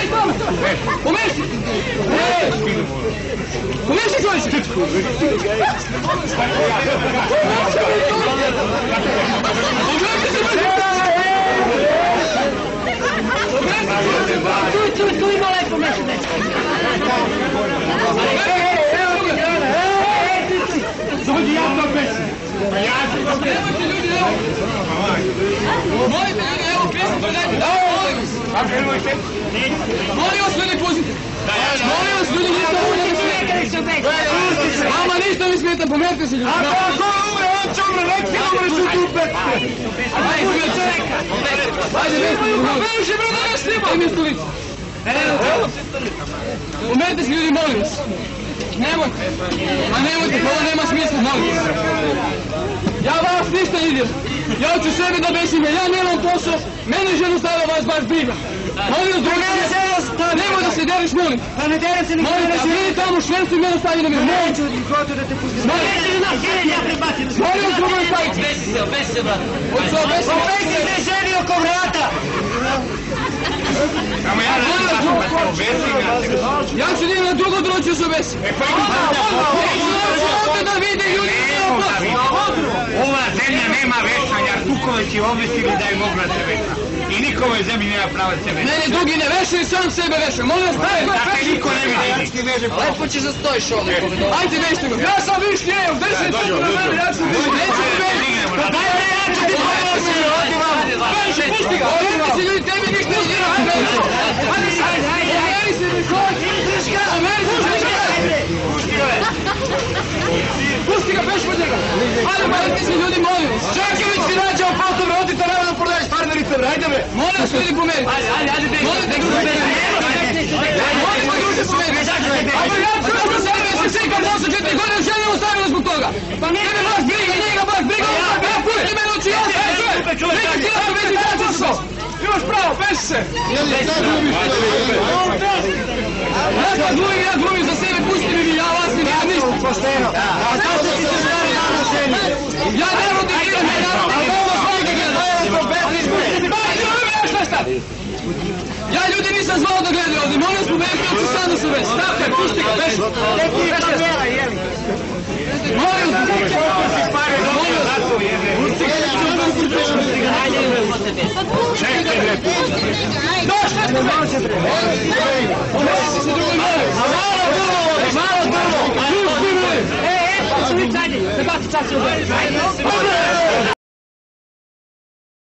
Aj, tamo! Pomesti! Pomesti čovječe! Tu ima lepo mesto dečko. Dođi ja to pesi. Nemojte ljudi, evo. Molite ljudi, evo pjesmu pogledajte. Kako nemojte? Molim vas ljudi pustite. Molim vas ljudi ništa Mama ništa mi smijete, pomerite se ljudi. A kako umre, on će umre, nek ti umreš u dupe. Ajde, beži bre, da ne snima. Ajde mi stolicu. Pomerite se ljudi, molim vas. Nemojte. Ma nemojte, ovo nema smisla, molim vas. Ja vas ništa idem. Ja ću sebi da besim, ja nemam posao, mene ženu stavlja vas baš briga. Molim vas, drugi nemoj da se deriš, molim. Pa ne derem se nikada. Molim da se vidi tamo švercu i mene stavi na mene. Neću gotovo da te pustim. Molim vas, drugo je staviti. Obesi se, brate. Obesi se ženi oko vrata. Samo ja ne znam da se obesi. Ja ću idem na drugo droću se obesi. Neću da vidi ljudi. Ova zemlja nema vešanja, Artuković je obesili da je mogla se veša. I nikovoj zemlji nema prava se veša. Mene drugi ne veša i sam sebe veša. Molim vas, daj, Dakle, niko ne vidi. Lepo ćeš da stojiš ovdje. ajde vešte ga. Ja sam višnje, evo, drži se na mene, ja ću višnje. Neću mi veći. Pa daj, ja ću ti pomoći. Veši, pusti ga. Ovdje se ljudi, tebi ništa ne dira. Omeri se mi koći. Omeri se mi koći. Pusti ga, beš pod njega. Ajde, molite se ljudi, molim vas. Čeković ti nađao fotom, odite naravno prodaješ farmerice, ajde me. Molim vas ljudi pomeriti. Ajde, bej. Molite ga pomeriti. Molite ga ljudi pomeriti. Ajde, ja ću vas sebe se sikam 84 godine želim ostavila zbog toga. Pa tebe baš briga, njega baš briga. Ja pusti me noći, ja se čujem. Neka ti nas vezi daću se. Imaš pravo, beši se. Ja glumim za sebe, pusti mi, ja vas ne vidim ništa. Pošteno. A zašto ti se želi na ženi? Ja ne protestiram, ja ja ljudi nisam zvao da gledaju ovdje, molim vas pomeriti, ja ću sam da se već. Stavkaj, pusti ga, beši. Molim vas, Čekaj, bre. došli ste me. Pomesti se drugoj molim. Malo drvo. Pa ću mi zadnji. Ne bati čas u